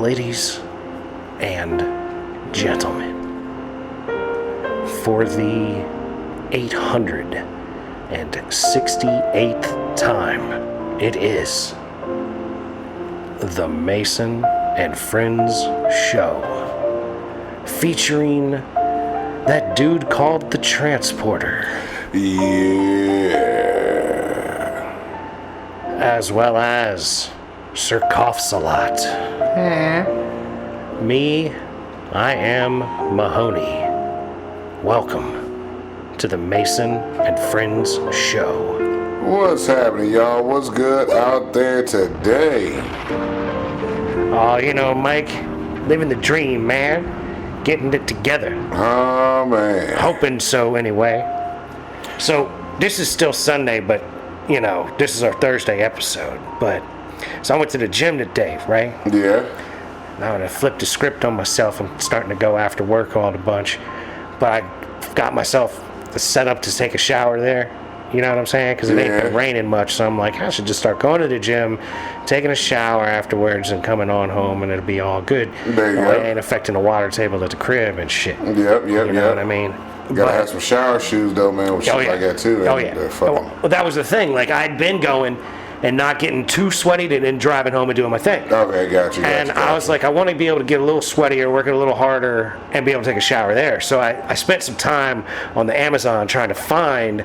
ladies and gentlemen, for the 868th time, it is the Mason and Friends Show, featuring that dude called the Transporter. Yeah. As well as Sir Coughs a Lot. Me, I am Mahoney. Welcome to the Mason and Friends Show. What's happening, y'all? What's good out there today? Oh, you know, Mike, living the dream, man. Getting it together. Oh, man. Hoping so, anyway. So, this is still Sunday, but, you know, this is our Thursday episode. So I went to the gym today, right? Yeah. Now I flipped the script on myself. I'm starting to go after work all the bunch. But I got myself set up to take a shower there. You know what I'm saying? Because it ain't been raining much. So I'm like, I should just start going to the gym, taking a shower afterwards, and coming on home, and it'll be all good. There you go. It ain't affecting the water table at the crib and shit. Yep. You know what I mean? Gotta have some shower shoes, though, man, with shit like that, too. Oh, yeah. Well, that was the thing. Like, I'd been going and not getting too sweaty and then driving home and doing my thing. Okay, got you. I was like, I want to be able to get a little sweatier, work it a little harder, and be able to take a shower there. So I spent some time on the Amazon trying to find,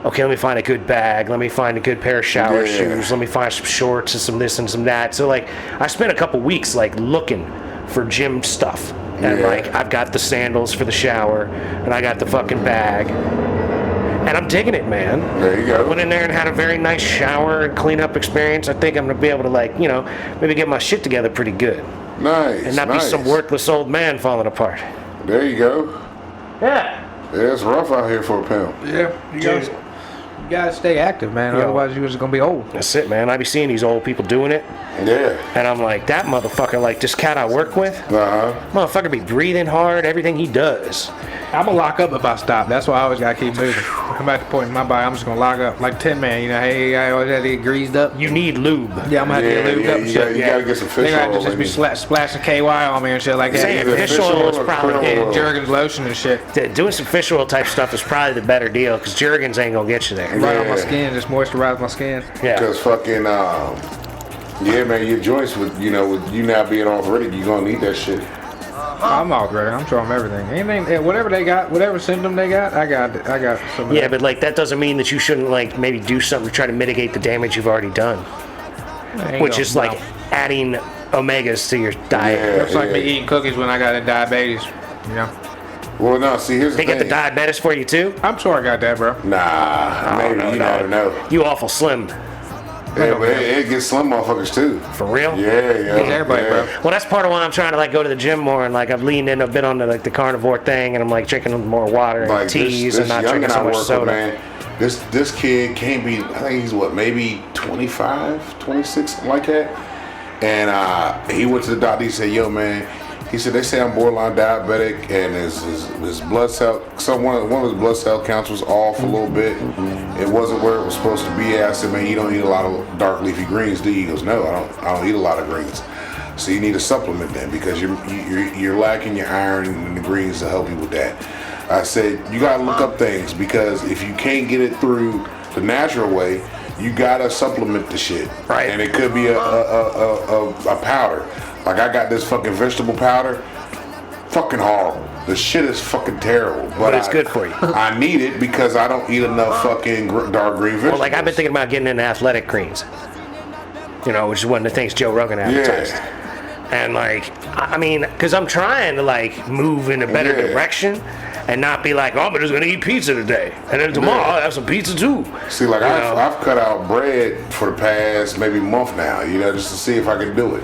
okay, let me find a good bag, let me find a good pair of shower shoes, let me find some shorts and some this and some that. So, like, I spent a couple weeks, like, looking for gym stuff. And, like, I've got the sandals for the shower, and I got the fucking bag. And I'm digging it, man. There you go. I went in there and had a very nice shower and cleanup experience. I think I'm going to be able to, like, you know, maybe get my shit together pretty good. Nice. And not be some worthless old man falling apart. There you go. Yeah. Yeah, it's rough out here for a pimp. Yeah, you gotta stay active, man. Otherwise, you're just gonna be old. That's it, man. I be seeing these old people doing it. Yeah. And I'm like, that motherfucker, like this cat I work with, motherfucker be breathing hard, everything he does. I'm gonna lock up if I stop. That's why I always gotta keep moving. I'm at the point in my body, I'm just gonna lock up. Like Tin Man, you know, hey, I always had to get greased up. You need lube. Yeah, I'm gonna have to get lubed up and shit. You gotta get some fish oil. They just be splashing KY on me and shit like that. Saying fish oil is probably Jergens lotion and shit. Doing some fish oil type stuff is probably the better deal because Jergens ain't gonna get you there. Right on my skin, just moisturize my skin. Yeah. Because fucking, yeah, man, your joints with you now being arthritic, you gonna need that shit. I'm arthritic. I'm showing them everything. Anything, whatever they got, whatever symptom they got, I got some. Yeah, but like that doesn't mean that you shouldn't like maybe do something to try to mitigate the damage you've already done, which is like adding omegas to your diet. Yeah, it's like me eating cookies when I got a diabetes. You know. Well, no, see, here's the thing. They got the diabetes for you too? I'm sure I got that, bro. Nah, maybe you never know. You awful slim. Yeah, but it gets slim motherfuckers too. For real? Yeah. Everybody, bro. Well, that's part of why I'm trying to like go to the gym more and like I've leaned in a bit on the carnivore thing and I'm like drinking more water and like teas this and not drinking so much soda. Man, this kid can't be. I think he's maybe 25, 26, something like that. And he went to the doctor. He said, "Yo, man." He said they say I'm borderline diabetic and his blood cell, one of his blood cell counts was off a little bit. It wasn't where it was supposed to be at. I said, man, you don't eat a lot of dark leafy greens, do you? He goes, no, I don't eat a lot of greens. So you need a supplement then because you're lacking your iron and the greens to help you with that. I said you gotta look up things because if you can't get it through the natural way, you gotta supplement the shit. Right. And it could be a powder. Like I got this fucking vegetable powder, fucking horrible. The shit is fucking terrible. But it's good for you. I need it because I don't eat enough fucking dark green vegetables. Well, like I've been thinking about getting into athletic greens. You know, which is one of the things Joe Rogan advertised. Yeah. And like, I mean, because I'm trying to like move in a better direction. And not be like, oh, I'm just gonna eat pizza today, and then tomorrow I'll have some pizza too. See, like I've cut out bread for the past maybe month now, just to see if I can do it.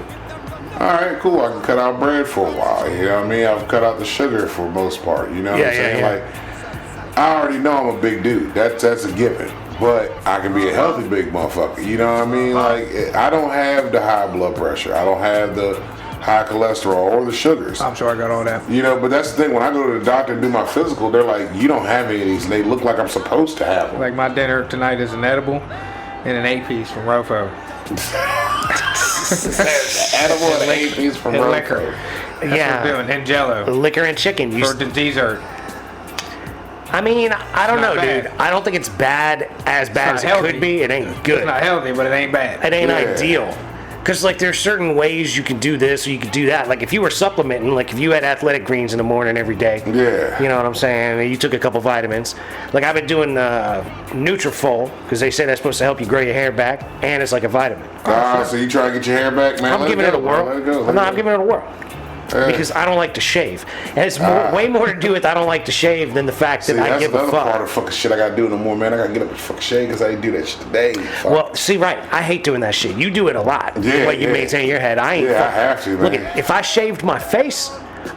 All right, cool. I can cut out bread for a while. You know what I mean? I've cut out the sugar for the most part. You know what I'm saying? Like, I already know I'm a big dude. That's a given. But I can be a healthy big motherfucker. You know what I mean? Like, I don't have the high blood pressure. I don't have the high cholesterol or the sugars. I'm sure I got all that. But that's the thing. When I go to the doctor and do my physical, they're like, you don't have any of these. And they look like I'm supposed to have them. Like my dinner tonight is an edible and an 8-piece from Rofo. Edible and 8 piece from And Roco. liquor. That's Yeah. what we're doing. And Jello Liquor and chicken. for the dessert. I mean, I don't know, not bad. dude. I don't think it's bad as bad as not it healthy. could be. It ain't good. It's not healthy, but it ain't bad. It ain't Yeah. ideal. Because, like, there's certain ways you can do this or you could do that. Like, if you were supplementing, like, if you had athletic greens in the morning every day, Yeah. you know what I'm saying? And you took a couple vitamins. Like, I've been doing Nutrafol because they say that's supposed to help you grow your hair back, and it's like a vitamin. So you try to get your hair back, man? I'm Let giving go, it a whirl. man. Let it go. No, I'm giving it a whirl. Yeah. Because I don't like to shave. It has way more to do with I don't like to shave than the fact that See, I that's give a another fuck. part of fucking shit I gotta do no more, man. I gotta get up and fucking shave because I didn't do that shit today. Fuck. Well, see, right. I hate doing that shit. You do it a lot. Yeah, the way you yeah. maintain your head. I ain't. Yeah, I fuck- have to, man. Look, if I shaved my face,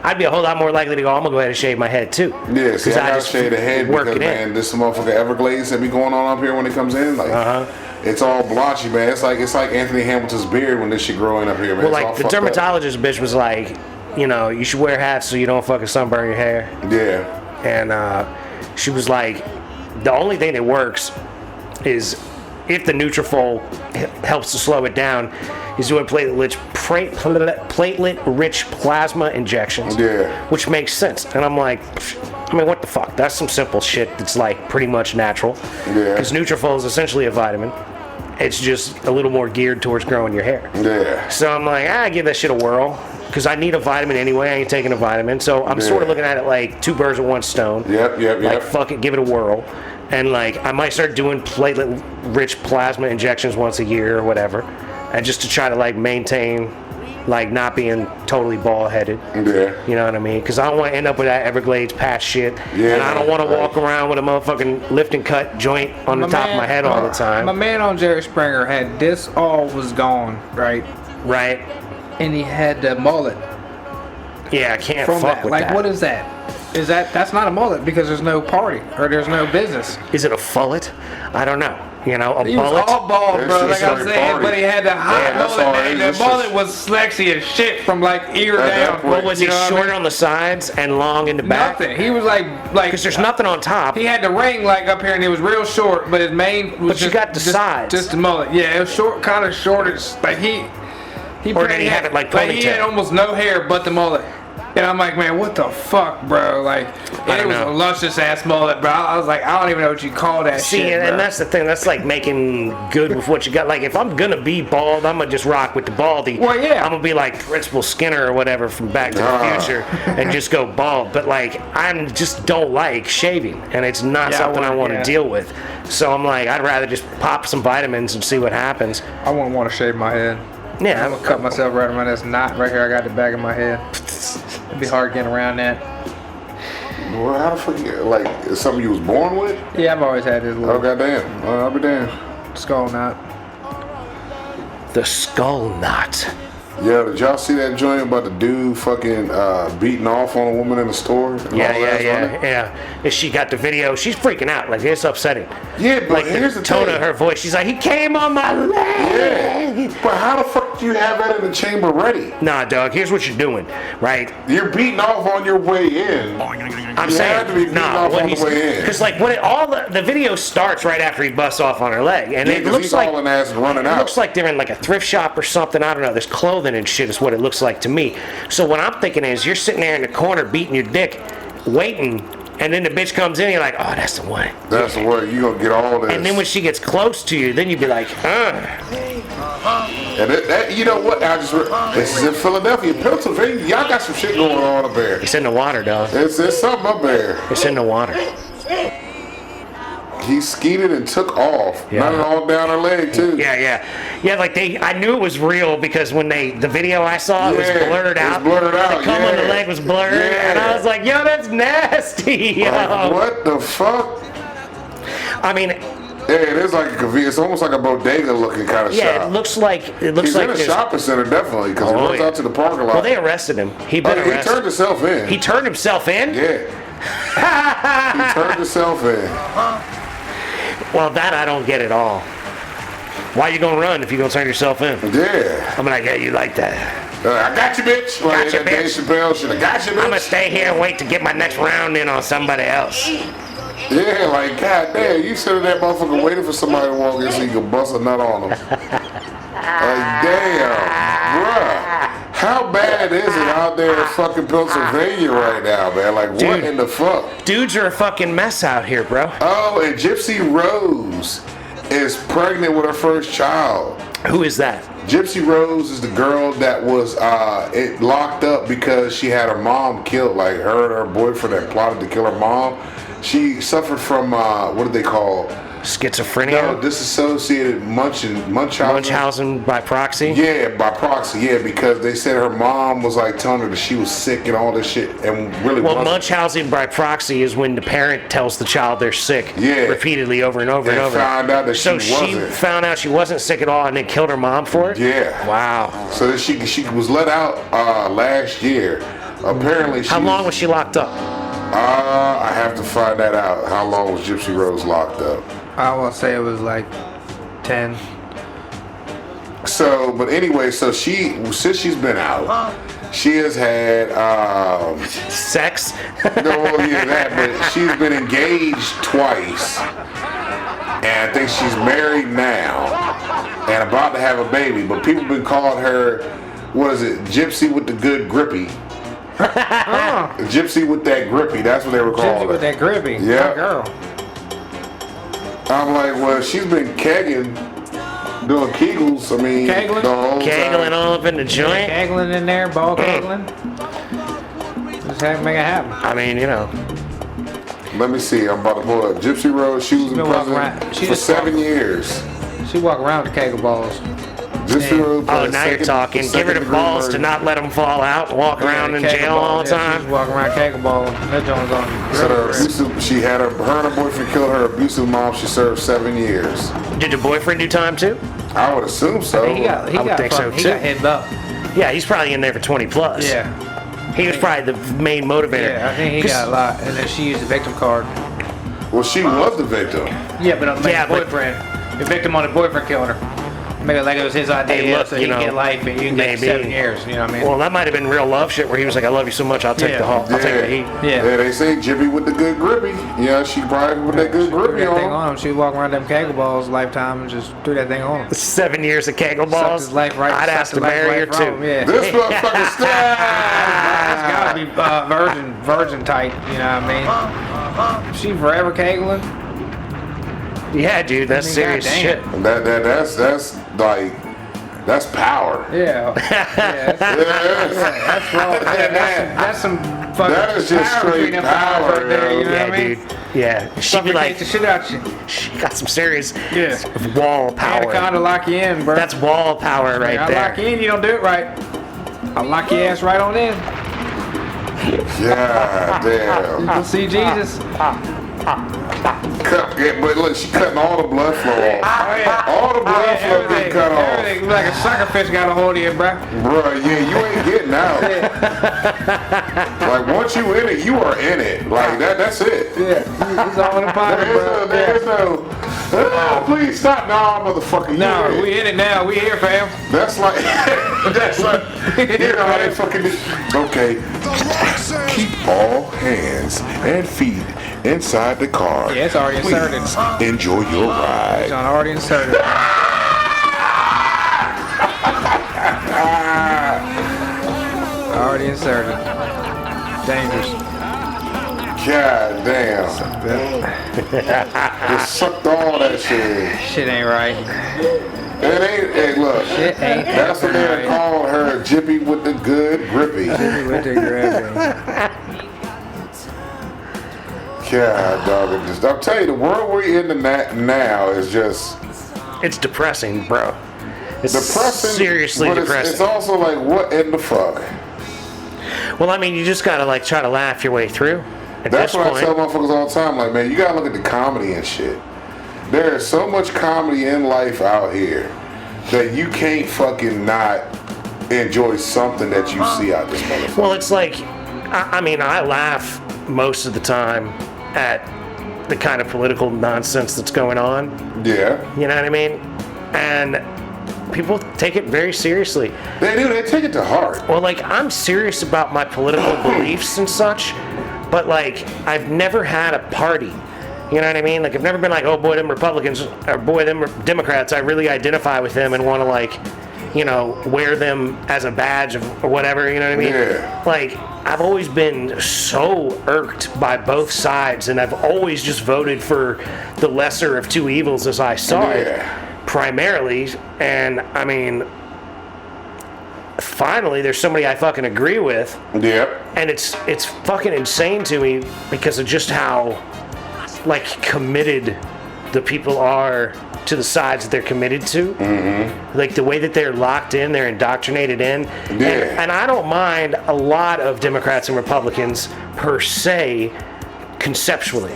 I'd be a whole lot more likely to go, I'm going to go ahead and shave my head, too. Yeah, see, 'Cause I gotta shave the head work because, it in. man, this motherfucker Everglades that be going on up here when it comes in, like, it's all blotchy, man. It's like Anthony Hamilton's beard when this shit growing up here, man. Well, It's all like, the fucked up. dermatologist bitch was like, you know, you should wear hats so you don't fucking sunburn your hair. Yeah. And she was like, the only thing that works is if the Nutrafol helps to slow it down, is doing platelet-rich plasma injections. Yeah. Which makes sense. And I'm like, I mean, what the fuck? That's some simple shit that's like pretty much natural. Yeah. Because Nutrafol is essentially a vitamin. It's just a little more geared towards growing your hair. Yeah. So I'm like, give that shit a whirl. Because I need a vitamin anyway. I ain't taking a vitamin. So I'm sort of looking at it like 2 birds with 1 stone. Yep. Like, fuck it, give it a whirl. And, like, I might start doing platelet-rich plasma injections once a year or whatever. And just to try to, like, maintain, like, not being totally bald-headed. Yeah. You know what I mean? Because I don't want to end up with that Everglades patch shit. Yeah, and I don't want to right. walk around with a motherfucking lift and cut joint on the top of my head all the time. My man on Jerry Springer had this all was gone, right? Right? And he had the mullet Yeah, I can't from fuck that. with Like, that. what is that? That's not a mullet because there's no party or there's no business. Is it a fullet? I don't know. You know, a He was mullet? all bald, It's bro. just Like I'm like saying, party. but he had the hot Yeah, that's all mullet, it man. is. The It's mullet just- was sexy as shit from like ear At that down. point. What was You he know what I short mean? on the sides and long in the back? Nothing. He was like Because there's nothing on top. he had the ring like up here and it was real short, but his main was But you just, got the sides. Just the mullet. Yeah, it was short, kind of short. It's like he Or did he have it like he had ponytail? almost no hair but the mullet. And I'm like, man, what the fuck, bro? Like, and it don't was know. a luscious ass mullet, bro. I was like, I don't even know what you call that See, shit, and bro. that's the thing. That's like making good with what you got. Like, if I'm gonna be bald, I'm gonna just rock with the baldy. Well, yeah. I'm gonna be like Principal Skinner or whatever from Back to the Future and just go bald. But like, I just don't like shaving, and it's not Yeah, I something I wouldn't, want to yeah. deal with. So I'm like, I'd rather just pop some vitamins and see what happens. I wouldn't want to shave my head. Yeah, I'm gonna cut myself right around this knot right here. I got the back of my head. It'd be hard getting around that. Well, how the fuck you, like, is something you was born with? Yeah, I've always had this Oh, little goddamn. I'll be damned. skull knot. the skull knot. Yeah, did y'all see that joint about the dude fucking beating off on a woman in the store? And all that running? Yeah. And she got the video. She's freaking out. Like, it's upsetting. Yeah, but Like, here's the the tone thing. of her voice. She's like, he came on my leg. Yeah, but how the fuck do you have that in the chamber ready? Nah, dog. Here's what you're doing, right? You're beating off on your way in. I'm You saying, had to be beating nah. off What on the he's way in. because like when all the video starts right after he busts off on her leg, and Yeah, it 'cause looks he's like hauling ass and running it out. looks like they're in like a thrift shop or something. I don't know. There's clothing and shit is what it looks like to me. So what I'm thinking is you're sitting there in the corner beating your dick, waiting, and then the bitch comes in. And you're like, oh, that's the one. That's the word. You gonna get all this. And then when she gets close to you, then you'd be like, And that, you know what? This is in Philadelphia, Pennsylvania. Y'all got some shit going on up there. It's in the water, dog. It's something up there. It's in the water. He skeeted and took off. Yeah. Not all down her leg too. Yeah. Like I knew it was real because when the video I saw, it was Yeah, blurred it was out. blurred out, The cum on the yeah. leg was blurred, Yeah. and I was like, yo, that's nasty, yo. Like, what the fuck? I mean, Yeah, it is like a convenience. It's almost like a bodega looking kind of yeah, shop. it looks like He's in a there's- shopping center definitely because he Oh, runs yeah. out to the parking lot. Well, they arrested him. He'd Oh, been he arrested. turned himself in. He turned himself in? Yeah. He turned himself in. Well, that I don't get at all. Why you gonna run if you gonna turn yourself in? Yeah. I'm like, yeah, you like that. I got you, bitch. Like Gotcha, that Dave bitch. Chappelle shit. I got you, bitch. I'm gonna stay here and wait to get my next round in on somebody else. Yeah, like, god damn, you sitting that motherfucker waiting for somebody to walk in so you can bust a nut on them. Like, damn. How bad is it out there in fucking Pennsylvania right now, man? Like, what Dude. in the fuck? Dudes are a fucking mess out here, bro. Oh, and Gypsy Rose is pregnant with her first child. Who is that? Gypsy Rose is the girl that was locked up because she had her mom killed. Like, her and her boyfriend had plotted to kill her mom. She suffered from, what do they call? Schizophrenia? No, disassociated Munchausen by proxy? Yeah, by proxy, yeah, because they said her mom was like telling her that she was sick and all this shit, and really Well, wasn't. Munchausen by proxy is when the parent tells the child they're sick repeatedly over and over and over. Found out that so she wasn't. found out she wasn't sick at all and then killed her mom for it? Yeah. Wow. So that she was let out last year. Apparently, How long was she locked up? I have to find that out. How long was Gypsy Rose locked up? I will say it was like 10. So, but anyway, so since she's been out, she has had Sex? no, yeah, that, but she's been engaged twice, and I think she's married now, and about to have a baby. But people been calling her, what is it, Gypsy with the good grippy? Gypsy with that grippy. That's what they were calling Gypsy her. with that grippy. Yeah. My girl. I'm like, well, she's been kegging, doing kegels. I mean, Kegling? the whole Kegling time. all up in the joint? Kegling in there, ball kegling. Just make it happen. I mean, you know. Let me see. I'm about to pull up Gypsy Rose. She was in been walking prison around. She for just 7 years. She walk around with kegel balls. Gypsy Rose. Oh, now you're talking. Give her the balls to not let them fall out and walk around in jail all the She time. just walk around kegel ball. That joint's on. So her abusive, she had her and her boyfriend killed her abusive mom. She served 7 years. Did the boyfriend do time too? I would assume so. He got think so, he too. got hit up. Yeah, he's probably in there for 20 plus. Yeah. He was probably the main motivator. Yeah, I think he got a lot. And then she used the victim card. Well, she was the victim. Yeah, but on the Yeah, but- boyfriend. The victim on the boyfriend killing her. Make it like it was his idea, Hey, look, so you he can know, get life and you can get maybe. 7 years. You know what I mean? Well, that might have been real love shit where he was like, I love you so much, I'll take Yeah. the whole, I'll take the heat. Yeah. Yeah, they say Jibby with the good grippy. Yeah, she probably with that good Threw grippy that thing on. on him. She walk around them kegel balls lifetime and just threw that thing on him. 7 years of kegel Sucked balls. his life right. I'd sucked ask to his life marry her right from him, too. Yeah. This motherfucker It's gotta be virgin type. You know what I mean? She forever kegling. Yeah, dude, that's I mean, serious goddamn. shit. That's like, that's power. Yeah. Yeah. That's wrong. Yeah, that's some fucking That is just power straight between them power, right there. You know Yeah, what I mean? dude. Yeah. She'd be Suffocate like, the shit out you. she got some serious Yeah. wall power. Anaconda lock you in, bro. That's wall power right I lock you there. in, you don't do it right. I'll lock your ass right on in. Yeah, damn. You'll see Jesus. But look, she cutting all the blood flow off. Oh, yeah. All the blood flow Everything, getting cut off. everything. Like a sucker fish got a hold of you, bro. Bruh, yeah, you ain't getting out. Like, once you in it, you are in it. Like, that's it. Yeah, it's all in the pocket, bro. There's no, please stop. No, motherfucker, you No, in it. we in it now. We here, fam. That's like, that's like, you know how they fucking do. Okay, keep all hands and feet inside the car. Yeah, it's already inserted. Please enjoy your ride. John already inserted. Already inserted. Dangerous. God damn. Just sucked all that shit. Shit ain't right. It ain't, hey, look. Shit ain't That's what right. they're calling her, Jippy with the good grippy. With the gravity. God, dog. I'm telling you, the world we're in now is just It's depressing, bro. It's depressing. seriously but depressing. It's also like, what in the fuck? Well, I mean, you just gotta like try to laugh your way through. At That's this what point, I tell motherfuckers all the time. Like, man, you gotta look at the comedy and shit. There is so much comedy in life out here that you can't fucking not enjoy something that you see out this motherfucker. well, it's like, I mean, I laugh most of the time at the kind of political nonsense that's going on. Yeah, You know what I mean? And people take it very seriously. they do. They take it to heart. Well, like, I'm serious about my political beliefs and such, but like, I've never had a party. You know what I mean? Like, I've never been like, oh boy, them Republicans, or boy, them Democrats, I really identify with them and want to, like, wear them as a badge or whatever, you know what I mean? Yeah. Like, I've always been so irked by both sides, and I've always just voted for the lesser of two evils as I saw it, primarily. And, I mean, finally, there's somebody I fucking agree with. Yep. And it's fucking insane to me because of just how, like, committed the people are to the sides that they're committed to. Mm-hmm. Like the way that they're locked in, they're indoctrinated in. Yeah. And I don't mind a lot of Democrats and Republicans per se, conceptually.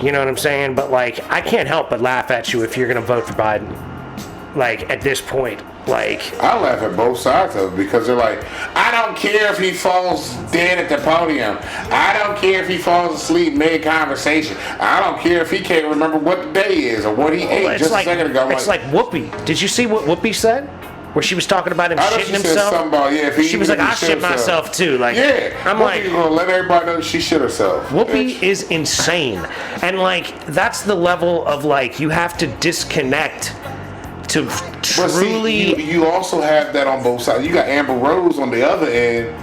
You know what I'm saying? But like, I can't help but laugh at you if you're gonna vote for Biden. Like at this point, like I laugh at both sides of it because they're like, I don't care if he falls dead at the podium. I don't care if he falls asleep mid-conversation. I don't care if he can't remember what the day is or what he ate just a second ago. It's like Whoopi. Did you see what Whoopi said? Where she was talking about him shitting himself. She was like, I shit myself too. Like, yeah, I'm like, let everybody know she shit herself. Whoopi is insane, and like that's the level of like you have to disconnect to truly. But see, you also have that on both sides. You got Amber Rose on the other end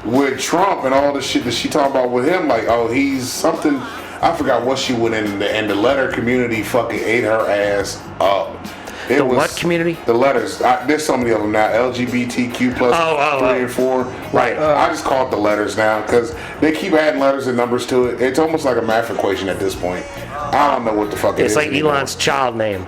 with Trump and all the shit that she talking about with him. Like, oh, he's something. I forgot what she went in, and the letter community fucking ate her ass up. The what community? The letters. There's so many of them now. LGBTQ plus 3 and 4. Right. I just call it the letters now because they keep adding letters and numbers to it. It's almost like a math equation at this point. I don't know what the fuck it is. It's like anymore. Elon's child name.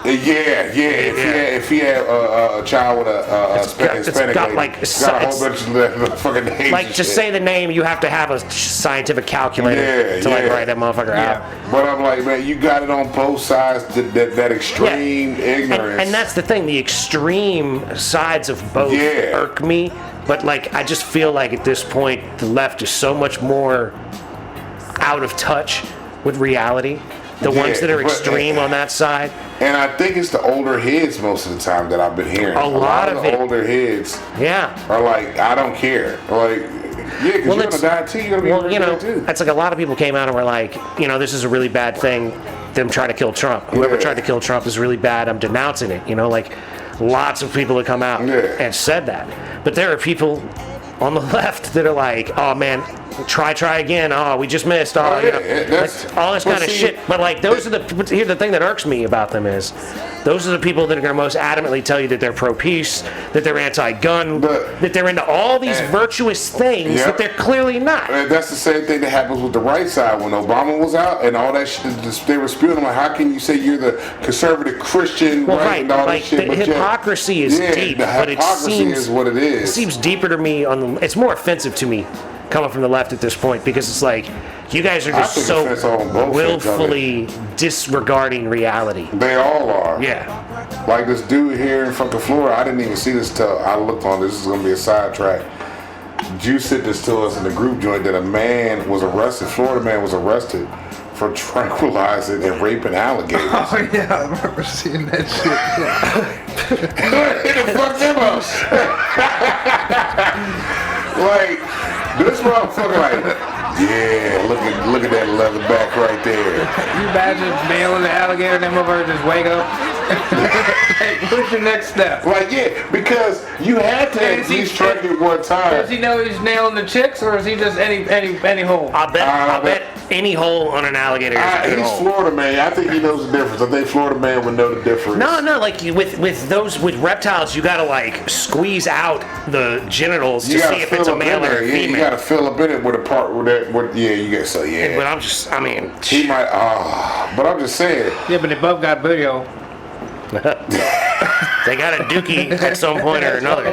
Yeah. If he had a child with a Hispanic got lady, like got a whole bunch of fucking names. Like to say the name, you have to have a scientific calculator to like write that motherfucker out. But I'm like, man, you got it on both sides. That extreme ignorance, and that's the thing. The extreme sides of both irk me. But like, I just feel like at this point, the left is so much more out of touch with reality. The ones that are extreme on that side. And I think it's the older heads most of the time that I've been hearing. A lot of the older heads are like, I don't care. Like, yeah, because you're going to die too. You're going to be die too. It's like a lot of people came out and were like, this is a really bad thing, them trying to kill Trump. Whoever tried to kill Trump is really bad. I'm denouncing it. Like lots of people have come out and said that. But there are people on the left that are like, oh man, try again. Oh, we just missed. Oh, like, all this kind of shit. But like, here's the thing that irks me about them is, those are the people that are going to most adamantly tell you that they're pro-peace, that they're anti-gun, that they're into all these virtuous things that they're clearly not. And that's the same thing that happens with the right side when Obama was out and all that shit. They were spewing. I'm like, how can you say you're the conservative Christian and all that shit? The hypocrisy is deep, but it seems what it is. It seems deeper to me. It's more offensive to me coming from the left at this point because it's like you guys are just so willfully disregarding reality. They all are. Yeah. Like this dude here in fucking Florida, I didn't even see this till I looked on this. This is gonna be a sidetrack. Juice sent this to us in the group joint that a man was arrested. Florida man was arrested for tranquilizing and raping alligators. Oh yeah, I remember seeing that shit. It fucked him up. Like, this motherfucker like, yeah, look at that leather back right there. You imagine nailing the alligator and that motherfucker just wake up? Like, what's your next step? Like, yeah, because you had to at least try it one time. Does he know he's nailing the chicks, or is he just any hole? I bet any hole on an alligator is a good he's hole. Florida man. I think he knows the difference. I think Florida man would know the difference. No, like with reptiles, you gotta like squeeze out the genitals to see if it's a male or a female. You gotta fill up in it with a part with that. You get so yeah. But he might. But I'm just saying. Yeah, but they both got booty hole. They got a dookie at some point or another.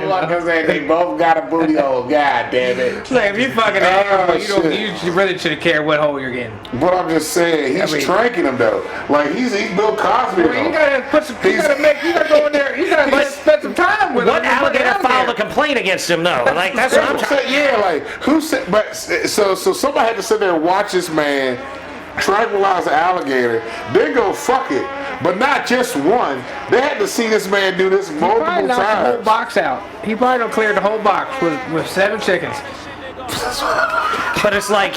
They both got a booty hole. God damn it. Like if you fucking you really should have cared what hole you're getting. But I'm just saying, he's tranking him though. Like he's Bill Cosby. You gotta put some. You gotta go in there. You gotta spend some time with him. What alligator filed a complaint against him though? Like that's what I'm trying. Yeah, like who said? But so somebody had to sit there and watch this man tranquilize an alligator, then go fuck it. But not just one. They had to see this man do this multiple times. He probably knocked the whole box out. He probably done cleared the whole box with 7 chickens. But it's like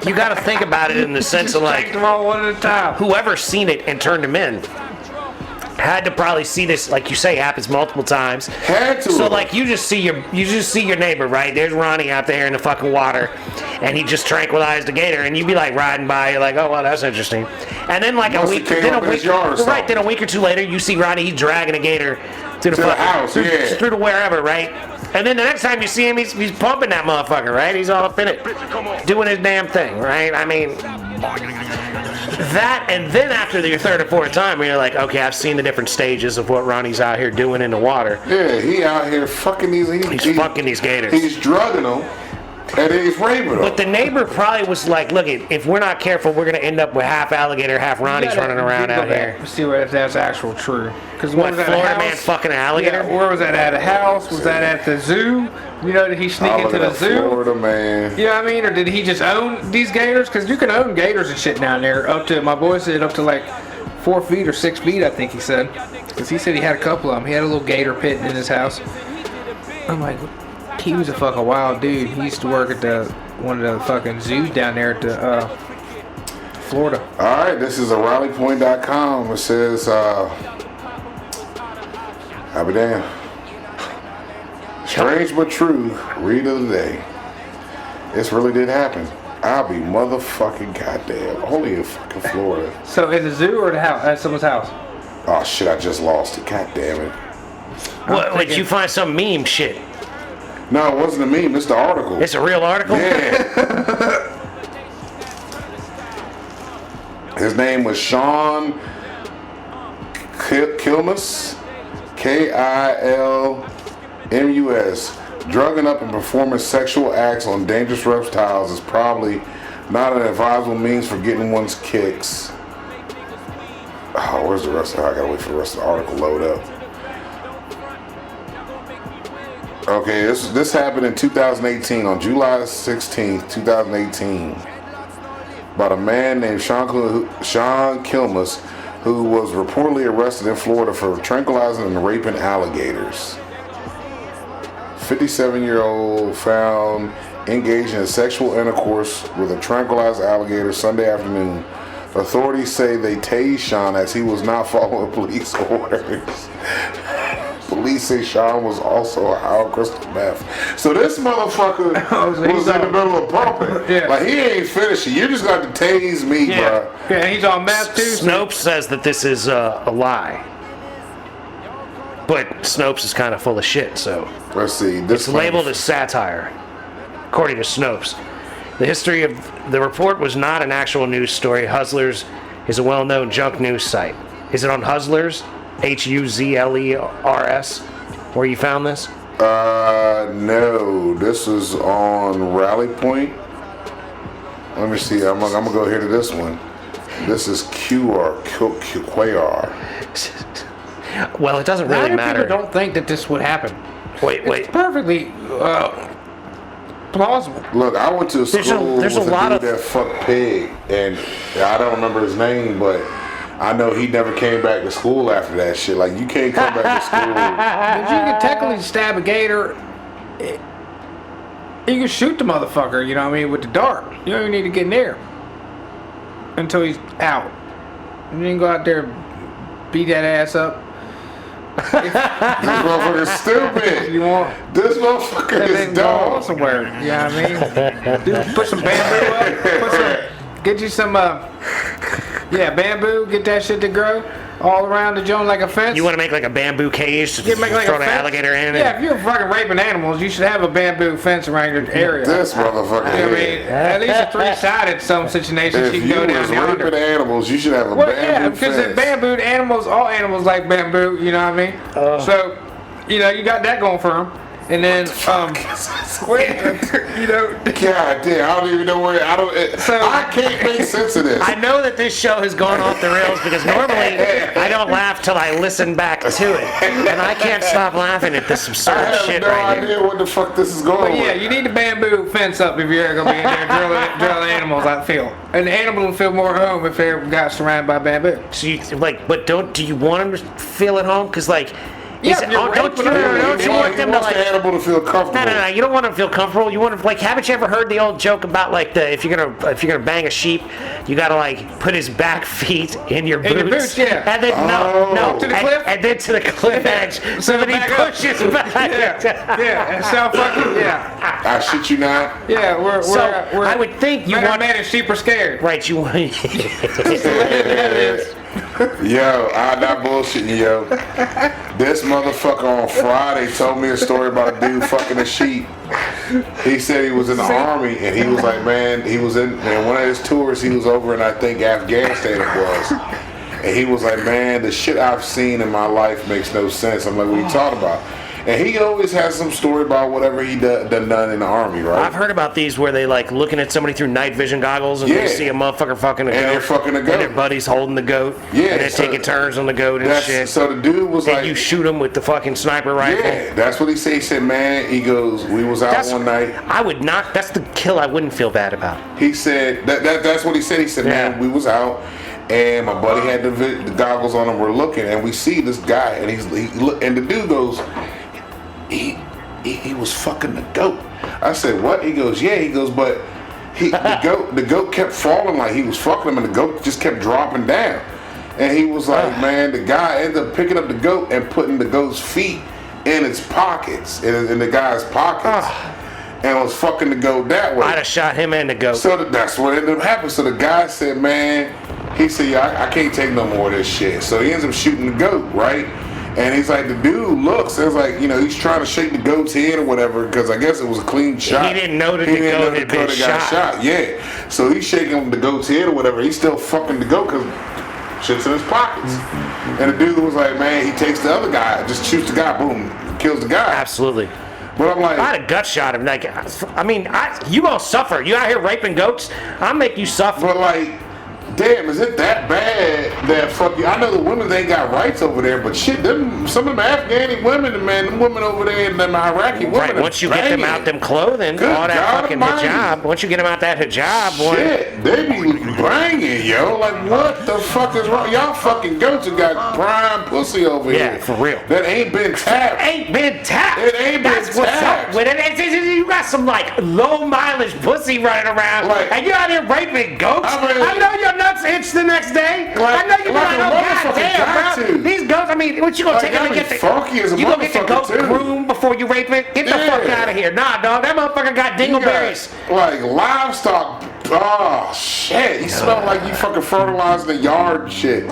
you got to think about it in the sense of like them all one at a time. Whoever's seen it and turned him in. had to probably see this, like you say, happens multiple times. Had to. So like you just see your neighbor, right? There's Ronnie out there in the fucking water, and he just tranquilized a gator, and you'd be like riding by, you're like, oh well, that's interesting. And then like Must have came up in his yard or something. then a week or two later, you see Ronnie, he's dragging a gator to the house, through to wherever, right? And then the next time you see him, he's pumping that motherfucker, right? He's all up in it, doing his damn thing, right? I mean, that, and then after your third or fourth time, you're like, okay, I've seen the different stages of what Ronnie's out here doing in the water. Yeah, he out here fucking these. He's fucking these gators. He's drugging them, and he's raping them. But the neighbor probably was like, look, if we're not careful, we're going to end up with half alligator, half Ronnie's running around out here. See if that's actual true. Because what, Florida man fucking an alligator? Yeah, where was that at? A house? Was that at the zoo? You know, did he sneak into the zoo? Florida man. You know what I mean? Or did he just own these gators? Because you can own gators and shit down there. Up to, my boy said up to like 4 feet or 6 feet, I think he said. Because he said he had a couple of them. He had a little gator pit in his house. I'm like, he was a fucking wild dude. He used to work at one of the fucking zoos down there at the Florida. All right, this is a RallyPoint.com. It says, I'll be damned. Strange but true. Read of the day. This really did happen. I'll be motherfucking goddamn. Only in fucking Florida. So in the zoo or the house? At someone's house? Oh shit! I just lost it. God damn it. What? Did you find some meme shit? No, it wasn't a meme. It's the article. It's a real article? Yeah. His name was Sean Kilmus. Kilmus. Drugging up and performing sexual acts on dangerous reptiles is probably not an advisable means for getting one's kicks. Oh, where's the rest of it? I gotta wait for the rest of the article to load up. Okay, this happened in 2018, on July 16th, 2018. About a man named Sean Kilmus, who was reportedly arrested in Florida for tranquilizing and raping alligators. 57-year-old found engaged in sexual intercourse with a tranquilized alligator Sunday afternoon. Authorities say they tased Sean as he was not following police orders. Police say Sean was also high on crystal meth. So this motherfucker was in the middle of pumping. Yeah. Like, he ain't finishing. You just got to tase me, bro. Yeah, he's on meth too. Snopes says that this is a lie. But Snopes is kind of full of shit, so. Let's see. This it's labeled as satire, according to Snopes. The history of the report was not an actual news story. Hustlers is a well-known junk news site. Is it on Hustlers? Huzlers, where you found this? No. This is on Rally Point. Let me see. I'm gonna go here to this one. This is QR. Well, it doesn't really matter. People don't think that this would happen. Wait. It's perfectly plausible. Look, I went to a school there's with a lot dude that fucked pig, and I don't remember his name, but I know he never came back to school after that shit. Like, you can't come back to school. But you can technically stab a gator. You can shoot the motherfucker, you know what I mean, with the dart. You don't even need to get near until he's out. You can go out there and beat that ass up. This motherfucker's stupid. This motherfucker is dumb. Somewhere, you know what I mean? Dude, put some bamboo up. Get you some, bamboo. Get that shit to grow all around the joint like a fence. You want to make like a bamboo cage to throw an alligator in? Yeah, if you're fucking raping animals, you should have a bamboo fence around your area. This motherfucker. You know what I mean? At least a three-sided some situation. If you can go down was raping animals, you should have a bamboo fence. Because bambooed animals, all animals like bamboo. You know what I mean? So, you got that going for them. And then, God damn, I don't even know where, I can't make sense of this. I know that this show has gone off the rails because normally I don't laugh till I listen back to it. And I can't stop laughing at this absurd shit right here. I have no idea what the fuck this is going with. Yeah, you need a bamboo fence up if you're ever going to be in there drilling animals, I feel. And the animal will feel more at home if they got surrounded by bamboo. So do you want them to feel at home? Because, like, Yeah, if you're don't raping them, don't you want He them to wants the like? animal to feel comfortable. No. You don't want them to feel comfortable. You want them like. Haven't you ever heard the old joke about like if you're gonna bang a sheep, you gotta like put his back feet in your boots. In your boots, yeah. And then no, to the cliff, and then to the cliff edge, so that he pushes back. Yeah, and so fucking yeah. I shit you not. Yeah, we're I would think you want. man and sheep are scared. Right, you want. Yo, I'm not bullshitting you, yo. This motherfucker on Friday told me a story about a dude fucking a sheep. He said he was in the army and he was like, man, he was in one of his tours. He was over in I think Afghanistan it was, and he was like, man, the shit I've seen in my life makes no sense. I'm like, what are you talking about? And he always has some story about whatever he done in the army, right? I've heard about these where they like looking at somebody through night vision goggles and they see a motherfucker fucking a goat. And they're fucking a goat. And their buddy's holding the goat. Yeah. And they're taking turns on the goat and shit. So the dude was and like... you shoot him with the fucking sniper rifle. Yeah, that's what he said. He said, man, he goes, we was out one night. I would not... That's the kill I wouldn't feel bad about. He said... That's what he said. He said, man, we was out. And my buddy had the goggles on and we're looking. And we see this guy. And and the dude goes... He was fucking the goat. I said, what? He goes, yeah. He goes, but the goat kept falling like he was fucking him, and the goat just kept dropping down. And he was like, man, the guy ended up picking up the goat and putting the goat's feet in its pockets, in the guy's pockets, and was fucking the goat that way. I'd have shot him and the goat. So that's what ended up happening. So the guy said, man, he said, yeah, I can't take no more of this shit. So he ends up shooting the goat, right? And he's like, the dude looks, it's like, he's trying to shake the goat's head or whatever, because I guess it was a clean shot. He didn't know that the goat had been shot. Yeah. So he's shaking the goat's head or whatever. He's still fucking the goat because shit's in his pockets. And the dude was like, man, he takes the other guy, just shoots the guy, boom, kills the guy. Absolutely. But I'm like, I'd have gut shot him. Like, I mean, you gonna suffer. You out here raping goats? I'll make you suffer. But like, damn, is it that bad that fuck you? I know the women, they ain't got rights over there, but shit, some of them Afghani women, man, them women over there and them Iraqi women. Right, once you get them out them clothing, all that fucking hijab, once you get them out that hijab, shit, they be banging, yo. Like, what the fuck is wrong? Y'all fucking goats have got prime pussy over here. Yeah, for real. That ain't been tapped. It ain't been tapped. That's what's up with it. You got some like low mileage pussy running around, and you out here raping goats. I know you're nuts itch the next day. I know you're like, oh goddamn, bro. These goats. I mean, what you gonna take them and get the? You gonna get the goat groomed before you rape it? Get the fuck out of here. Nah, dog. That motherfucker got dingleberries. Like livestock. Oh shit. You smell like you fucking fertilizing the yard and shit.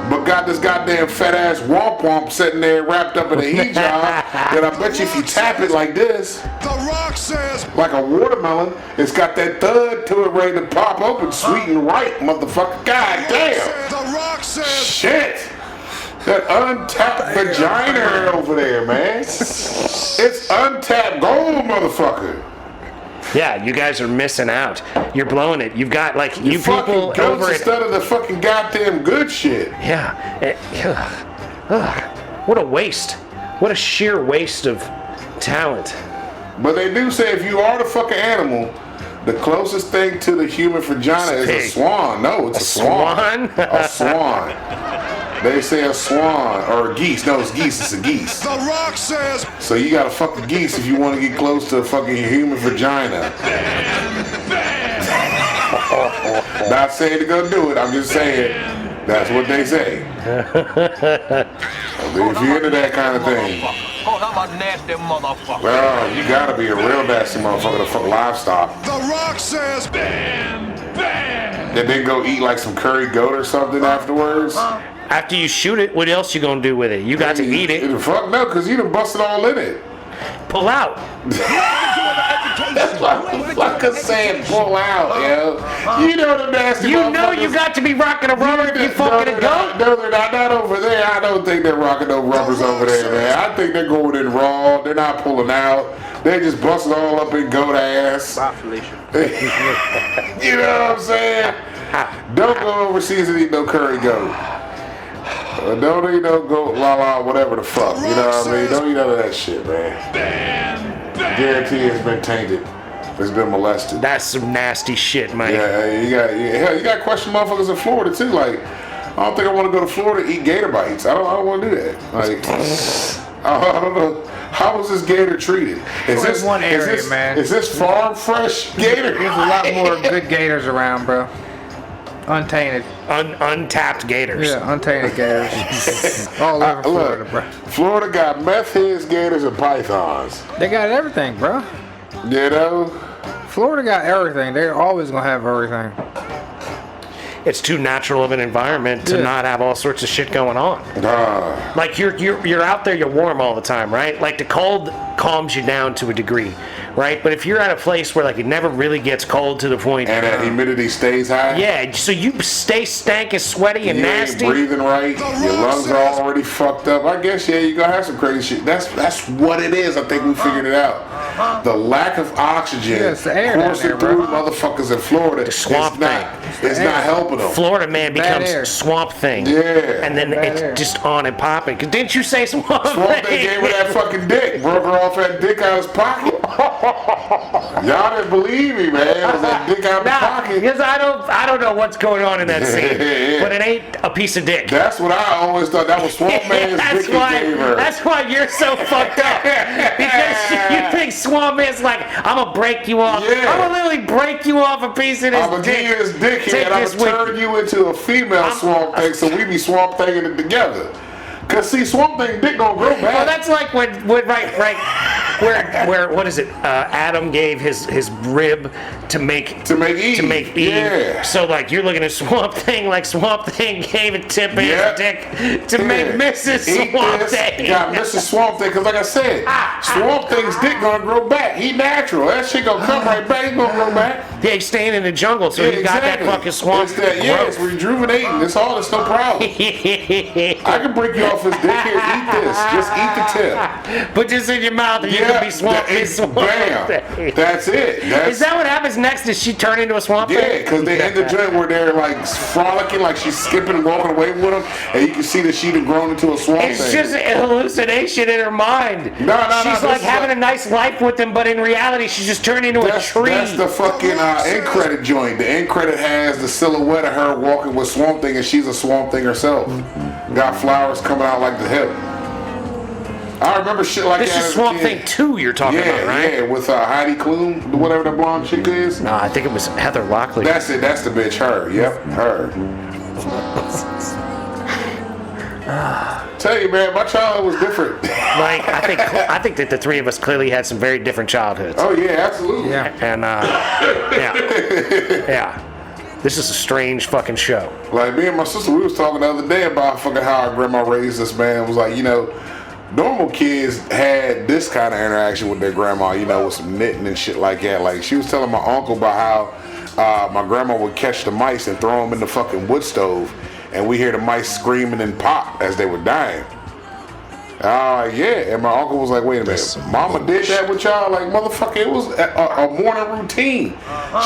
But got this goddamn fat ass womp womp sitting there wrapped up in a hijab that I bet you if you tap it like this, The Rock says, like a watermelon, it's got that thud to it ready to pop open, sweet and ripe, motherfucker. God damn. The Rock says, shit. That untapped vagina over there, man. It's untapped gold, motherfucker. Yeah, you guys are missing out. You're blowing it. You've got like you people over it instead of the fucking goddamn good shit. Yeah. What a waste. What a sheer waste of talent. But they do say if you are the fucking animal, the closest thing to the human vagina is a swan. No, it's a swan. A swan. They say a swan or a geese. No, it's geese. It's a geese. The Rock says. So you gotta fuck the geese if you want to get close to a fucking human vagina. Not saying to go do it. I'm just saying that's what they say. If you're into that kind of thing. Well, you gotta be a real nasty motherfucker to fuck livestock. The Rock says. And then go eat like some curry goat or something afterwards. After you shoot it, what else you gonna do with it? You got to eat it. Fuck no, because you done busted all in it. Pull out. That's like a saying, pull out, yo. You know the nasty You know you got to be rocking a rubber if you fucking a goat. No, they're not over there. I don't think they're rocking no rubbers over there, man. I think they're going in raw. They're not pulling out. They just busted all up in goat ass. You know what I'm saying? Don't go overseas and eat no curry goat. Don't eat no goat, whatever the fuck. You know what I mean? Don't eat none of that shit, man. Guarantee it's been tainted. It's been molested. That's some nasty shit, man. Yeah, you got question motherfuckers in Florida too. Like, I don't think I want to go to Florida to eat gator bites. I don't want to do that. Like, I don't know. How was this gator treated? Is this one area, man? Is this farm fresh gator? There's a lot more good gators around, bro. Untainted. Untapped gators. Yeah, untainted gators. All over Florida, bro. Florida got meth heads, gators, and pythons. They got everything, bro. You know? Florida got everything. They're always gonna have everything. It's too natural of an environment to not have all sorts of shit going on. Like you're out there, you're warm all the time, right? Like the cold calms you down to a degree, right? But if you're at a place where like it never really gets cold to the point, and that humidity stays high. Yeah, so you stay stank and sweaty and nasty. You ain't breathing right. Your lungs are already fucked up. I guess you gonna have some crazy shit. That's what it is. I think we figured it out. The lack of oxygen coursing through motherfuckers in Florida. The swamp thing. It's not helping them. Florida man becomes Swamp Thing. Yeah. And then it's just on and popping. Didn't you say Swamp Thing? Swamp Thing gave her that fucking dick. Broke her off that dick out of his pocket. Y'all didn't believe me, man. It was that dick out of his pocket. Because I don't know what's going on in that scene. But it ain't a piece of dick. That's what I always thought. That was Swamp Man's dick he gave her. That's why you're so fucked up. Because you think Swamp Man's like, I'm going to break you off. Yeah. I'm going to literally break you off a piece of this dick. I'm going to give you this dick here and I'm going to turn you into a female Swamp Thing so we be Swamp Thinging it together. Cause see, Swamp Thing dick gonna grow back. Well, that's like when where what is it? Adam gave his rib to make Eve. Yeah. So like you're looking at Swamp Thing like Swamp Thing gave a tip in his dick to make Mrs. Swamp Thing. Got Mrs. Swamp Thing, cause like I said, Swamp Thing's dick gonna grow back. He natural. That shit gonna come right back. He gonna grow back. Yeah, he's staying in the jungle, so he got that fucking swamp. It's rejuvenating. It's all. It's no problem. I can break you off his dick here. Eat this. Just eat the tip. Put this in your mouth and you can be Swamp Thing. Bam. That's it. Is that what happens next? Does she turn into a Swamp Thing? Yeah, because they end the joint where they're like frolicking, like she's skipping and walking away with him, and you can see that she'd have grown into a swamp thing. It's just an hallucination in her mind. She's like having a nice life with him, but in reality, she's just turned into a tree. That's the fucking end credit joint. The end credit has the silhouette of her walking with Swamp Thing, and she's a Swamp Thing herself. Got flowers coming out like the hip. I remember shit like that. This is Swamp Thing 2 you're talking about, right? Yeah, with Heidi Klum, whatever the blonde chick is. No, I think it was Heather Locklear. That's it. That's the bitch. Her. Yep, her. Tell you, man, my childhood was different. Like, I think that the three of us clearly had some very different childhoods. Oh yeah, absolutely. Yeah. And yeah. This is a strange fucking show. Like me and my sister, we was talking the other day about fucking how our grandma raised us, man. It was like, normal kids had this kind of interaction with their grandma, with some knitting and shit like that. Like she was telling my uncle about how my grandma would catch the mice and throw them in the fucking wood stove, and we hear the mice screaming and pop as they were dying. Yeah, and my uncle was like, wait a minute, mama did that with y'all? Like, motherfucker, it was a morning routine.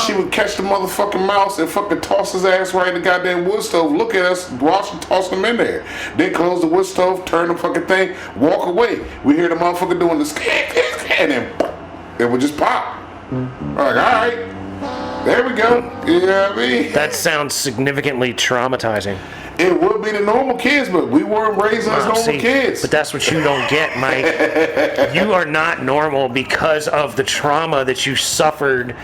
She would catch the motherfucking mouse and fucking toss his ass right in the goddamn wood stove, look at us, watch and toss him in there. Then close the wood stove, turn the fucking thing, walk away. We hear the motherfucker doing this, and then it would just pop. I'm like, alright, there we go. You know what I mean? That sounds significantly traumatizing. It would be the normal kids, but we weren't raised as normal kids. But that's what you don't get, Mike. You are not normal because of the trauma that you suffered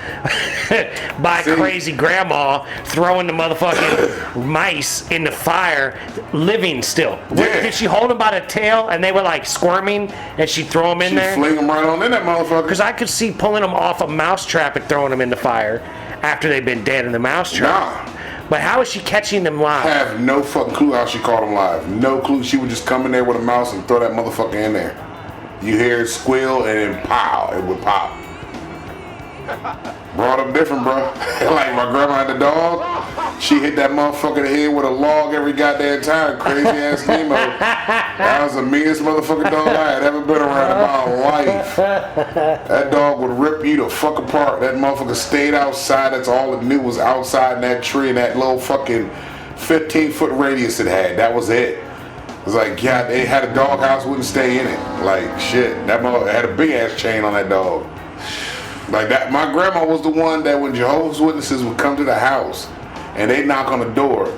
by crazy grandma throwing the motherfucking mice in the fire, living still. Yeah. Did she hold them by the tail and they were like squirming and she'd throw them in there? She'd fling them right on in that motherfucker. Because I could see pulling them off a mousetrap and throwing them in the fire after they've been dead in the mousetrap. Nah. But how is she catching them live? I have no fucking clue how she caught them live. No clue. She would just come in there with a mouse and throw that motherfucker in there. You hear it squeal and then pow, it would pop. Brought up different, bro. Like my grandma had the dog. She hit that motherfucker in the head with a log every goddamn time. Crazy ass Nemo. That was the meanest motherfucking dog I had ever been around in my life. That dog would rip you the fuck apart. That motherfucker stayed outside. That's all it knew was outside in that tree in that little fucking 15-foot radius it had. That was it. It was like, yeah, they had a doghouse, wouldn't stay in it. Like, shit. That motherfucker had a big ass chain on that dog. Like that, my grandma was the one that when Jehovah's Witnesses would come to the house and they'd knock on the door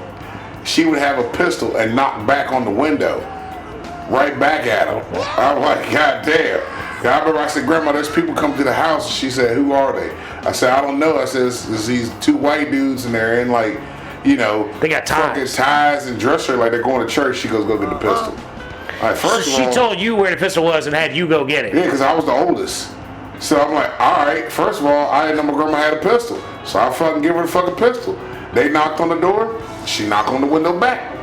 she would have a pistol and knock back on the window, right back at him. I'm like, God damn. I remember I said, Grandma, there's people come to the house. She said, who are they? I said, I don't know. I said, it's these two white dudes and they're in like, you know, they got ties. Fucking ties and dress her like they're going to church. She goes, go get the pistol. All right, first of all, she told you where the pistol was and had you go get it. Yeah, because I was the oldest. So I'm like, all right, first of all, I didn't know my grandma had a pistol. So I fucking give her the fucking pistol. They knocked on the door. She knocked on the window back.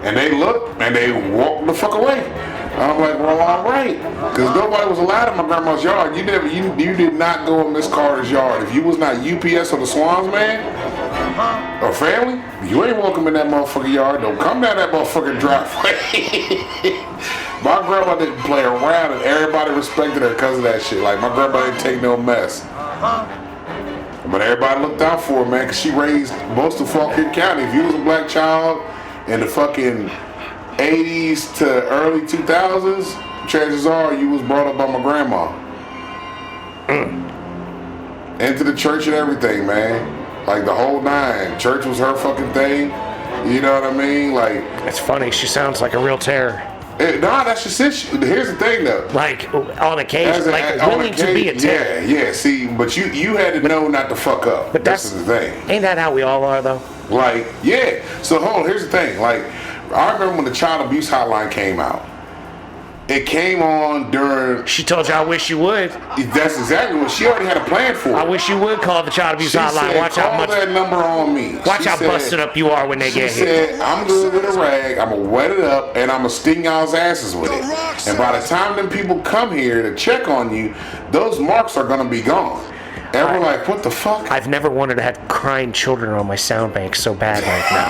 And they looked and they walked the fuck away. I'm like, well, all right. Because nobody was allowed in my grandma's yard. You did not go in Miss Carter's yard. If you was not UPS or the Swans man or family, you ain't welcome in that motherfucking yard. Don't come down that motherfucking driveway. My grandma didn't play around and everybody respected her because of that shit. Like, my grandma didn't take no mess. But everybody looked out for her, man, because she raised most of Falkirk County. If you was a black child in the fucking 80s to early 2000s, chances are you was brought up by my grandma. Into the church and everything, man. Like the whole nine. Church was her fucking thing. You know what I mean? Like, it's funny. She sounds like a real terror. Nah, that's just it. Here's the thing, though. Like on occasion, willing to be a terror. Yeah. See, but you had to know not to fuck up. But that's the thing. Ain't that how we all are, though? Like, yeah. So hold on. Here's the thing. Like, I remember when the child abuse hotline came out. It came on during. She told you, I wish you would. That's exactly what she already had a plan for. I wish you would call the child abuse hotline. Said, watch how much that number on me. Watch how busted up you are when they get here. She said, I'm good with a rag. I'm gonna wet it up and I'm gonna sting y'all's asses with it. And by the time them people come here to check on you, those marks are gonna be gone. And we're like, what the fuck? I've never wanted to have crying children on my sound bank so bad right now.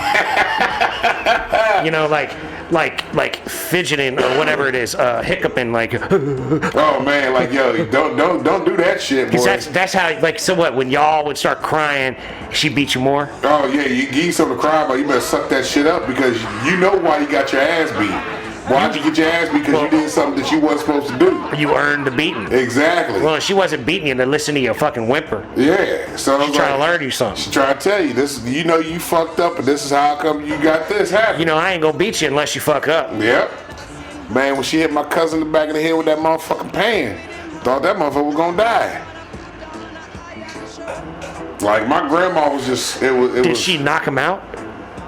You know, like fidgeting or whatever it is, hiccuping, like. Oh man, like yo, don't do that shit, boy. That's how, like, so what? When y'all would start crying, she beat you more. Oh yeah, you give something to cry about. You better suck that shit up because you know why you got your ass beat. Why'd you get your ass beat? Because you did something that you wasn't supposed to do. You earned the beating. Exactly. Well, she wasn't beating you to listen to your fucking whimper. Yeah. So she's trying to learn you something. She's trying to tell you this. You know you fucked up, and this is how come you got this happen. You know I ain't gonna beat you unless you fuck up. Yep. Man, when she hit my cousin in the back of the head with that motherfucking pan, thought that motherfucker was gonna die. Like my grandma was just. Did she knock him out?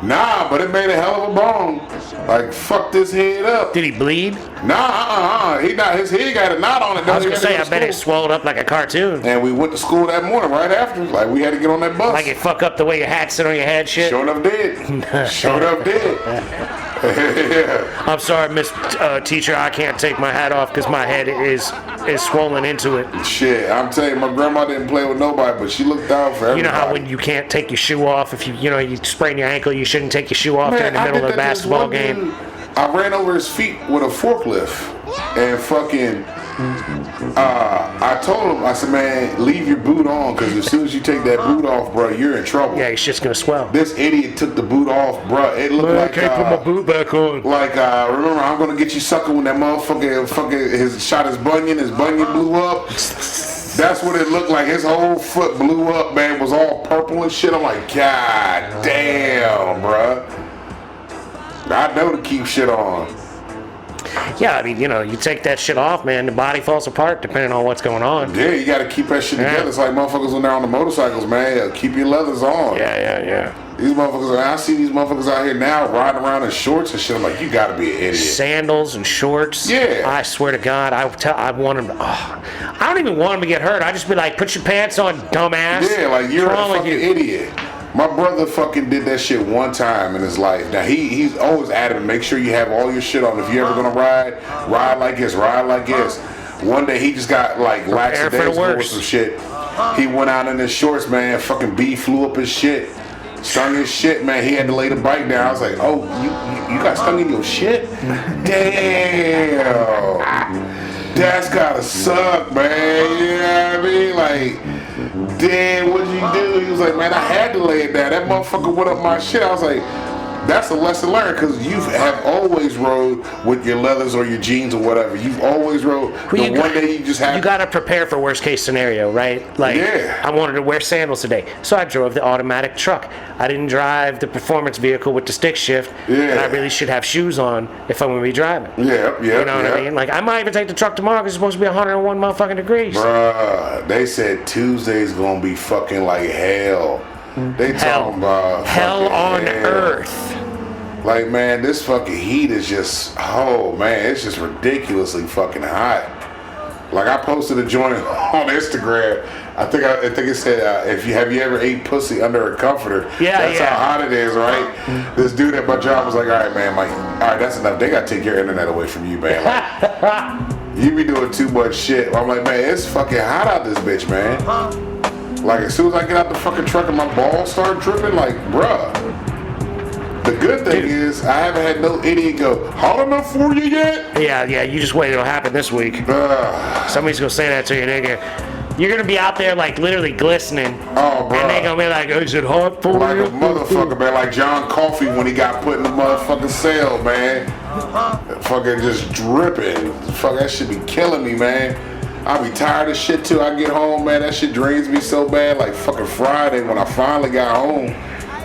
Nah, but it made a hell of a bone. Like, fuck this head up. Did he bleed? Nah, his head got a knot on it. I was gonna say, I bet it swelled up like a cartoon. And we went to school that morning right after. Like, we had to get on that bus. Like it fuck up the way your hat sit on your head shit? Sure enough did. Sure enough did. Yeah. I'm sorry, Miss Teacher, I can't take my hat off because my head is swollen into it. Shit, I'm telling you, my grandma didn't play with nobody, but she looked out for everybody. You know how when you can't take your shoe off, if you sprain your ankle, you shouldn't take your shoe off during the middle of a basketball game? I ran over his feet with a forklift and fucking I told him, I said, man, leave your boot on because as soon as you take that boot off, bro, you're in trouble. Yeah, your shit's gonna swell. This idiot took the boot off, bro. It looked like I can't put my boot back on. Like remember, I'm gonna get you sucker when that motherfucker shot his bunion blew up. That's what it looked like. His whole foot blew up, man. It was all purple and shit. I'm like, God damn, bro. I know to keep shit on. Yeah, I mean, you take that shit off, man, the body falls apart depending on what's going on. Yeah, you got to keep that shit together. It's like motherfuckers when they're on the motorcycles, man. Keep your leathers on. Yeah. These motherfuckers, I see these motherfuckers out here now riding around in shorts and shit. I'm like, you got to be an idiot. Sandals and shorts. Yeah. I swear to God, I want them to, I don't even want them to get hurt. I just be like, put your pants on, dumbass. Yeah, like you're a fucking idiot. My brother fucking did that shit one time in his life. Now he's always adamant, make sure you have all your shit on. If you're ever gonna ride like this, ride like this. One day he just got like lackadaisical or some shit. He went out in his shorts, man. Fucking bee flew up his shit, stung his shit, man. He had to lay the bike down. I was like, oh, you got stung in your shit? Damn, that's gotta suck, man. You know what I mean? Like. Damn, what'd you do? He was like, man, I had to lay it down. That motherfucker went up my shit. I was like, that's a lesson learned because you have always rode with your leathers or your jeans or whatever. You've always rode. Well, One day you just have. You got to prepare for worst case scenario, right? Like, I wanted to wear sandals today, so I drove the automatic truck. I didn't drive the performance vehicle with the stick shift, and I really should have shoes on if I'm going to be driving. Yeah. You know what I mean? Like, I might even take the truck tomorrow because it's supposed to be 101 motherfucking degrees. Bruh, they said Tuesday's going to be fucking like hell. They talking about hell on earth. Like, man, this fucking heat is just, oh man, it's just ridiculously fucking hot. Like, I posted a joint on Instagram. I think it said, have you ever ate pussy under a comforter? That's how hot it is, right? This dude at my job was like, all right, man, all right, that's enough. They got to take your internet away from you, man. Like, you be doing too much shit. I'm like, man, it's fucking hot out this bitch, man. Like, as soon as I get out the fucking truck and my balls start dripping, like, bruh. The good thing is, I haven't had no idiot go, hot enough for you yet? Yeah, you just wait, it'll happen this week. Somebody's gonna say that to you, nigga. You're gonna be out there, like, literally glistening. Oh, bro. And they gonna be like, is it hot for you? Like a motherfucker, man. Like John Coffey when he got put in the motherfucking cell, man. Fucking just dripping. Fuck, that shit be killing me, man. I be tired of shit too. I get home, man, that shit drains me so bad. Like fucking Friday when I finally got home,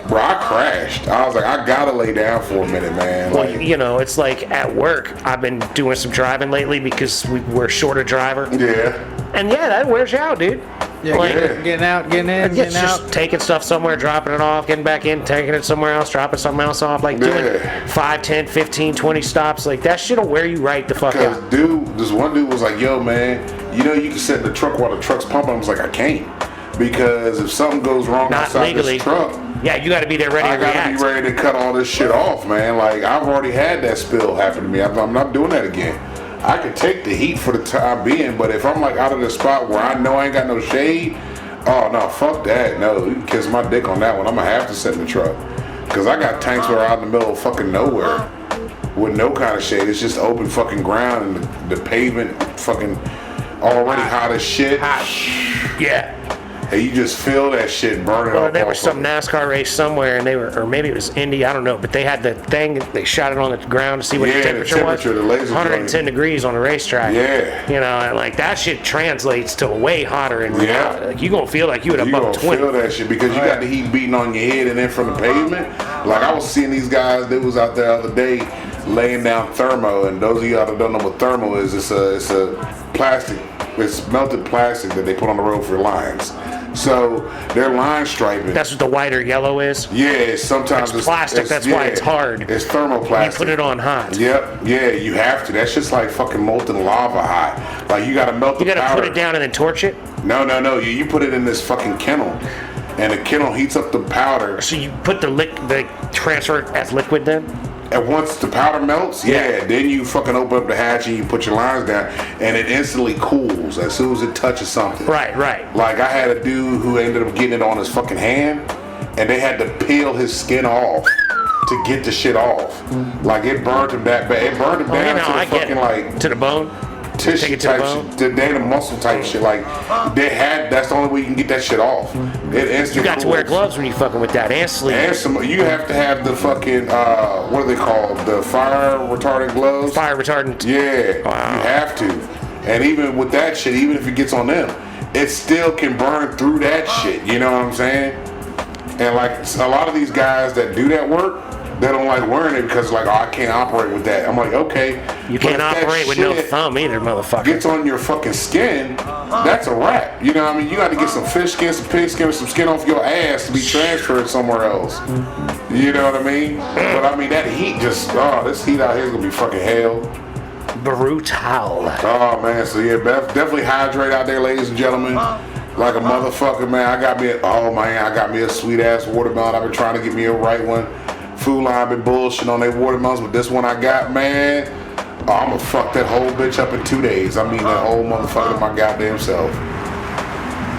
bro, I crashed. I was like, I gotta lay down for a minute, man. Well, you know, it's like at work, I've been doing some driving lately because we're short a driver. Yeah. And yeah, that wears you out, dude. Yeah, like, getting out, getting in, getting out. Just taking stuff somewhere, dropping it off, getting back in, taking it somewhere else, dropping something else off. Like doing 5, 10, 15, 20 stops. Like that shit'll wear you right the fuck out. This one dude was like, yo, man, you know you can sit in the truck while the truck's pumping. I was like, I can't. Because if something goes wrong outside this truck, yeah, you got to be there ready to react. I got to be ready to cut all this shit off, man. Like, I've already had that spill happen to me. I'm not doing that again. I can take the heat for the time being, but if I'm like out of the spot where I know I ain't got no shade, oh no, fuck that. No, you can kiss my dick on that one. I'm gonna have to sit in the truck. Cause I got tanks that are out in the middle of fucking nowhere with no kind of shade. It's just open fucking ground and the pavement fucking already hot as shit. Yeah. And you just feel that shit burning up. There was some NASCAR race somewhere, and or maybe it was Indy, I don't know, but they had the thing, they shot it on the ground to see what the temperature was. The laser 110 degrees on the racetrack. Yeah. You know, and like that shit translates to way hotter in reality. Like, you gonna feel like you at above 20. You gonna feel that shit because you got the heat beating on your head and then from the pavement. Like, I was seeing these guys, they was out there the other day laying down thermo, and those of y'all that don't know what thermo is, it's a plastic, it's melted plastic that they put on the road for lines. So they're line striping. That's what the white or yellow is? Yeah, sometimes it's plastic, that's why it's hard. It's thermoplastic. You put it on hot. Yep, yeah, you have to. That's just like fucking molten lava hot. Like, you gotta melt the powder. You gotta put it down and then torch it? No. You put it in this fucking kennel. And the kennel heats up the powder. So you put the transfer it as liquid then? And once the powder melts, then you fucking open up the hatch and you put your lines down, and it instantly cools as soon as it touches something. Right. Like, I had a dude who ended up getting it on his fucking hand, and they had to peel his skin off to get the shit off. Like, it burned him that bad. It burned him down to the fucking, like, to the bone? Tissue type shit, they the muscle type shit. Like, that's the only way you can get that shit off. It instantly. You got to wear gloves when you fucking with that, and sleeves. And you have to have the fucking what are they called? The fire retardant gloves. Fire retardant. Yeah, wow. You have to. And even with that shit, even if it gets on them, it still can burn through that shit. You know what I'm saying? And like a lot of these guys that do that work, they don't like wearing it because like, oh, I can't operate with that. I'm like, okay. You can't operate with no thumb either, motherfucker. Gets on your fucking skin, that's a wrap. You know what I mean? You got to get some fish skin, some pig skin, some skin off your ass to be transferred somewhere else. You know what I mean? But I mean, that heat just, this heat out here is going to be fucking hell. Brutal. Oh, man. So yeah, definitely hydrate out there, ladies and gentlemen. Like a motherfucker, man. I got me a sweet ass watermelon. I've been trying to get me a right one. Food Line been bullshitting on their watermelons, but this one I got, man, I'm gonna fuck that whole bitch up in 2 days. I mean, that whole motherfucker to my goddamn self.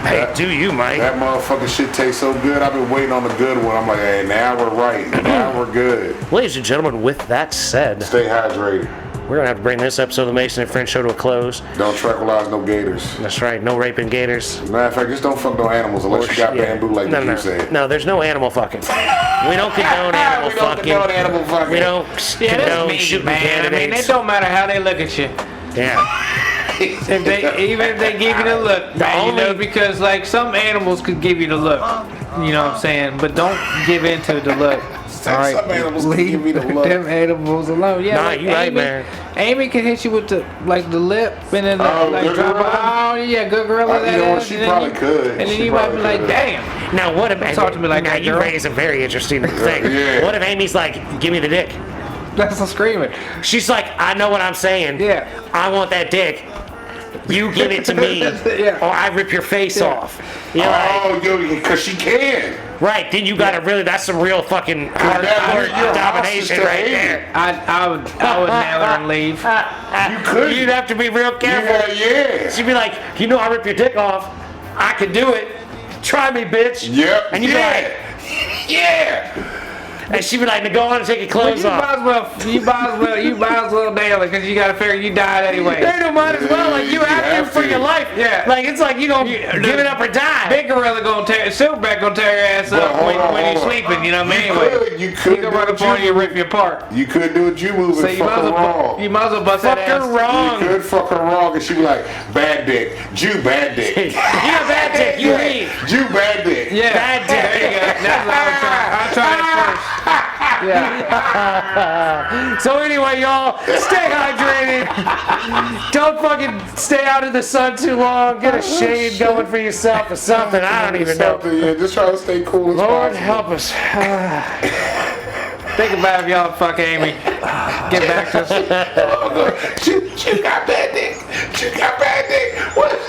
Hey, do you, Mike? That motherfucking shit tastes so good. I've been waiting on the good one. I'm like, hey, now we're right. Now we're good. Ladies and gentlemen, with that said, stay hydrated. we're gonna have to bring this episode of the Mason and Friends Show to a close. Don't tranquilize no gators. That's right. No raping gators. Matter of fact, just don't fuck no animals unless you got bamboo like you said. No, there's no animal fucking. We don't condone animal fucking. We don't condone shooting candidates. I mean, it don't matter how they look at you. Yeah. Even if they give you the look, man, you know, because like some animals could give you the look, you know what I'm saying, but don't give in to the look. All right, some animals can give me the look. Them animals alone. Yeah, Nah, like you right, man. Amy can hit you with the lip and then good drop gorilla? oh yeah, good gorilla. You know what? She probably could. And then She you might be probably like, could. damn. Now what if talk to me like now that, you girl. raise a very interesting thing. Yeah. What if Amy's like, give me the dick? That's a screaming. She's like, I know what I'm saying. Yeah. I want that dick. You give it to me, Yeah. or I rip your face off. You're like, because she can. right, then you gotta really, that's some real fucking hardcore you're domination hostage to right Amy. there. I would nail her and leave. You could. You'd have to be real careful. Yeah. She'd be like, you know I rip your dick off. I can do it. Try me, bitch. Yep. And you'd be like, yeah. and she'd be like, now go on and take your But clothes you off. might as well nail it because you gotta figure you died anyway. They don't mind as well. Like you have to for your life. Yeah. Like it's like you gonna give it up or die. Big gorilla gonna tear, silverback gonna tear your ass up when you're sleeping. You know what I mean? Anyway, You could he gonna run up on you and rip you apart. You could do a Jew move So and you fuck might her wrong. as well bust Fuck that her ass. wrong. You could fuck her wrong and she'd be like, bad dick. Jew, bad dick. You got bad dick. You leave. Jew, bad dick. Yeah, Bad dick. there you go. That's what I tried it first. Yeah. So anyway, y'all, stay hydrated. Don't fucking stay out in the sun too long. Get a shade going for yourself or something. I don't even know. Something, yeah, just try to stay cool as Lord possible. help us. Think about if y'all fuck Amy. Get back to us. You got bad dick. You got bad dick. What?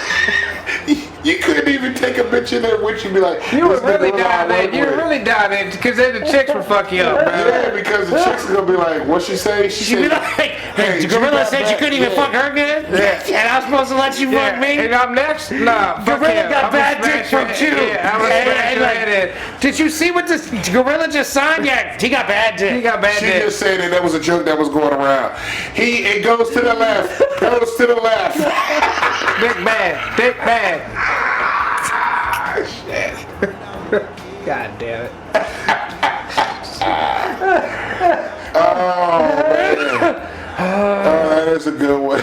You couldn't even take a bitch in there with you and be like, You would this nigga really was die all then. work You would with. really die then because then the chicks would fuck you up, bro. Yeah, because the chicks are gonna be like, what she say? She'd be said, like, Hey, the gorilla got said you bad- couldn't even yeah. fuck her good? Yeah. And I'm supposed to let you fuck me? And I'm next? Nah, fuck Gorilla him. got I'ma bad smash dick from your- you. Yeah, I'm gonna smash your head in. Did you see what this gorilla just signed? Yeah, he got bad dick. He got bad She dick. just said that was a joke that was going around. It goes to the left. Goes to the left. Big bad. Big bad. God damn it. Oh, man. Oh, that's a good one.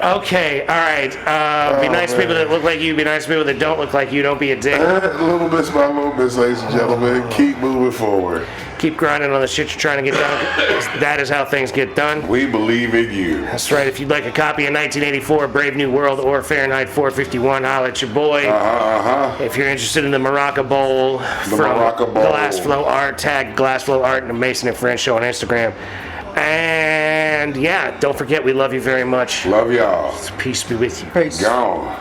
Okay, all right. Be nice to people that look like you. Be nice to people that don't look like you. Don't be a dick. Little bits by little bits, ladies and gentlemen. Keep moving forward. Keep grinding on the shit you're trying to get done. That is how things get done. We believe in you. That's right. If you'd like a copy of 1984, Brave New World, or Fahrenheit 451, holla at your boy. If you're interested in the Maraca Bowl from Maraca Bowl. Glassflow Art, tag Glassflow Art and the Mason and Friends Show on Instagram. And yeah, don't forget, we love you very much. Love y'all. Peace be with you. Peace. Gone.